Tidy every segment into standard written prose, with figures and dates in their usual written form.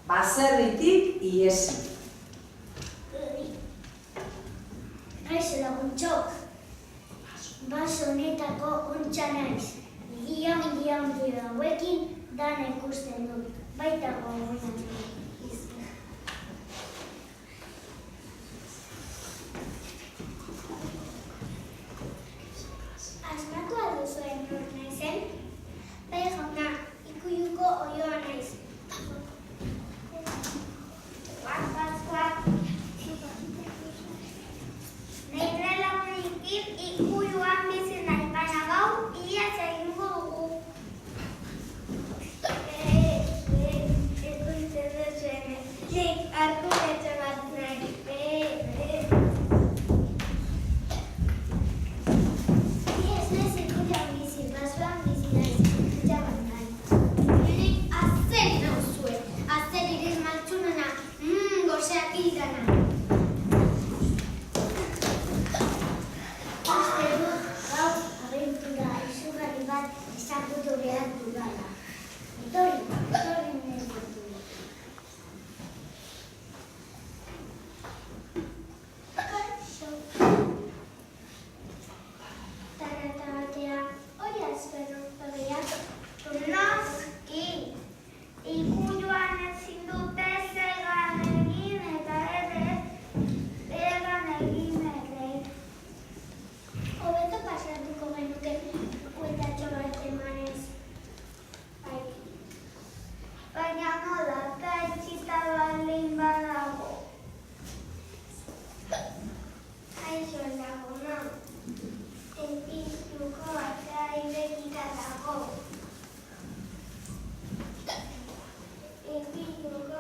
baserritik iesi. Kaixo laguntxok, baso honetako ontsa naiz. Mila hauekin dana ikusten dut, baita gogoetan izan. Asmatu alduzuen nor naizen? Bai jauna, Ikuyuko oioa naiz. Nire lagunekin Ikuyuan bizi nahi, baina gaur iaz egingo dugu. Nik hartu etxe bat nahi. Ni ez naiz Ikuyuan bizi, basoan bizi naiz, etxe bat nahi. Nik azer nauzue, azer iriz maltzunena, gozeak idana. Uste dut gaur abentura izugarri bat ezagutu behar dudala. Etorri nire dut. Kaixo. Tarata batea, hori azpero begiak. Noski, Ikuyuan ezin dute zegan egin eta egan egin ere. Hobeto pasatuko genuke bueltatxo bat emanez. Baina nola, eta itxita baldin badago. Kaixo laguna, Ikuyuko atea irekita dago. Ikuyuko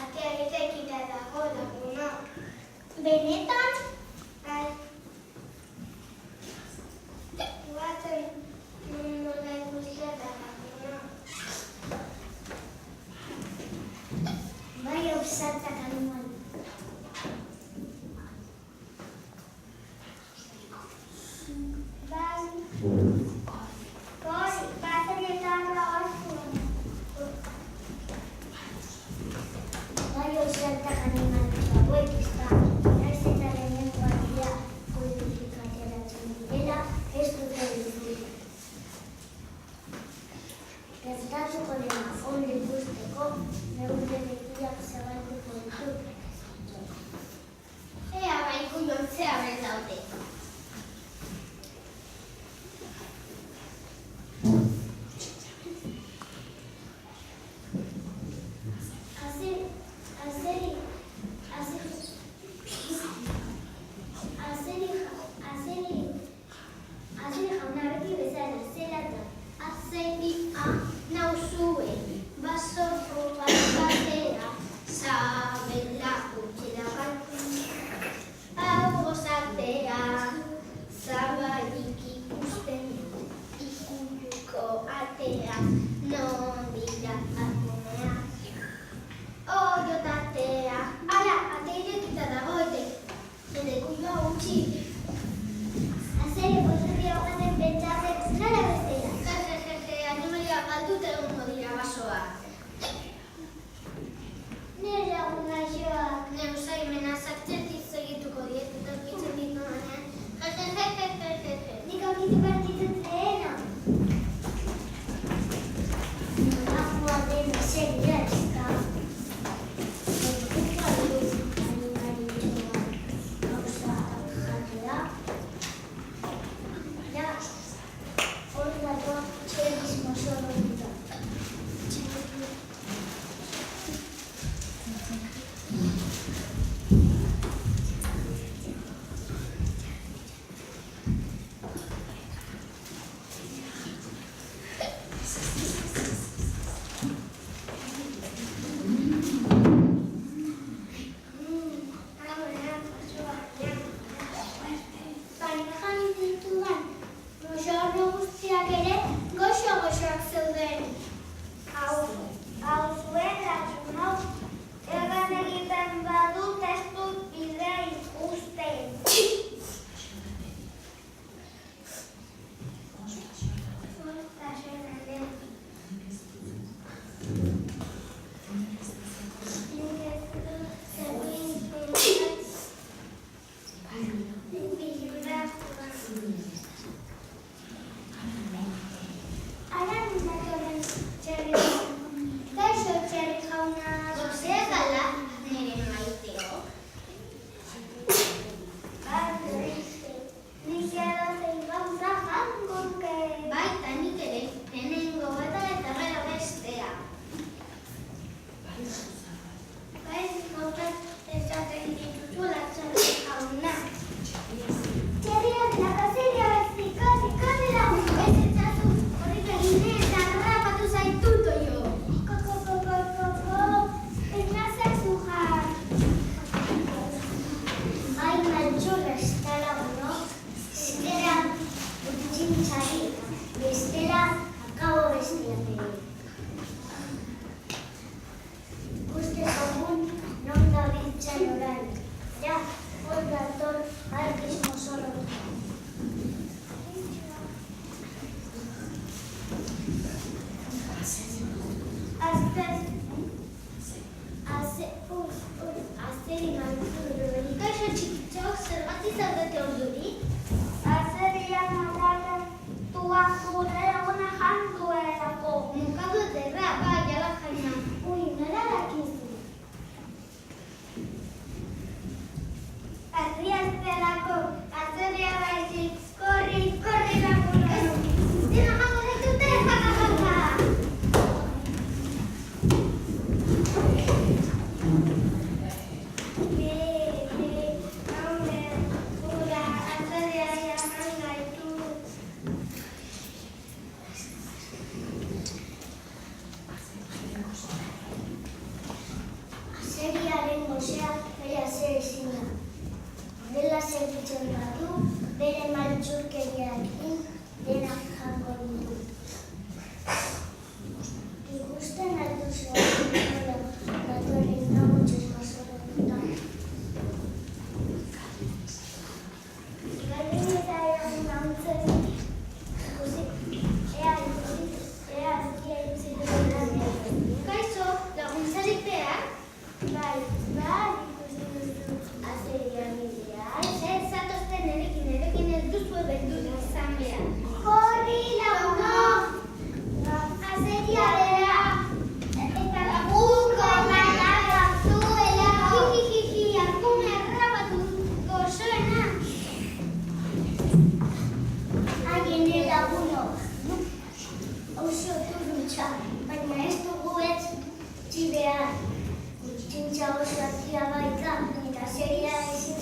atea irekita dago laguna. Benetan? Bai. Guazen nola ikustea da laguna. Bai ausartak animal. Bai. Hori, baserrietan asko. Bai ausartak animal. Hauek ez da. Naiz eta lehenengoak dira politika ateratzen direla, ez dute diru. Gertatuko dena ondo ikusteko, neure begiak zabalduko ditu gozea bere azeezina. Dela zerbitzen badu, bere maltzurkeriarekin dena jango ditu. Ikusten aldu zuen nola datorren gabotxez basoretan. Galdin eta eragun ahuntzen ikusi, ea azkia ikusi duen. Kaixo, laguntzarik behar? Bai, ikusi duzu azerian bidea. Ez zatozten erekin ez duzue beldurik izan behar. Korri lagunok! Azeria dela! Eta lagunko marraka zuela! Jijijiji, akume errabatu gozoena! Agende lagunok! Oso turrutxa, baina ez dugu ez txibehar. Txintxa oso atia baita, eta azeria ezin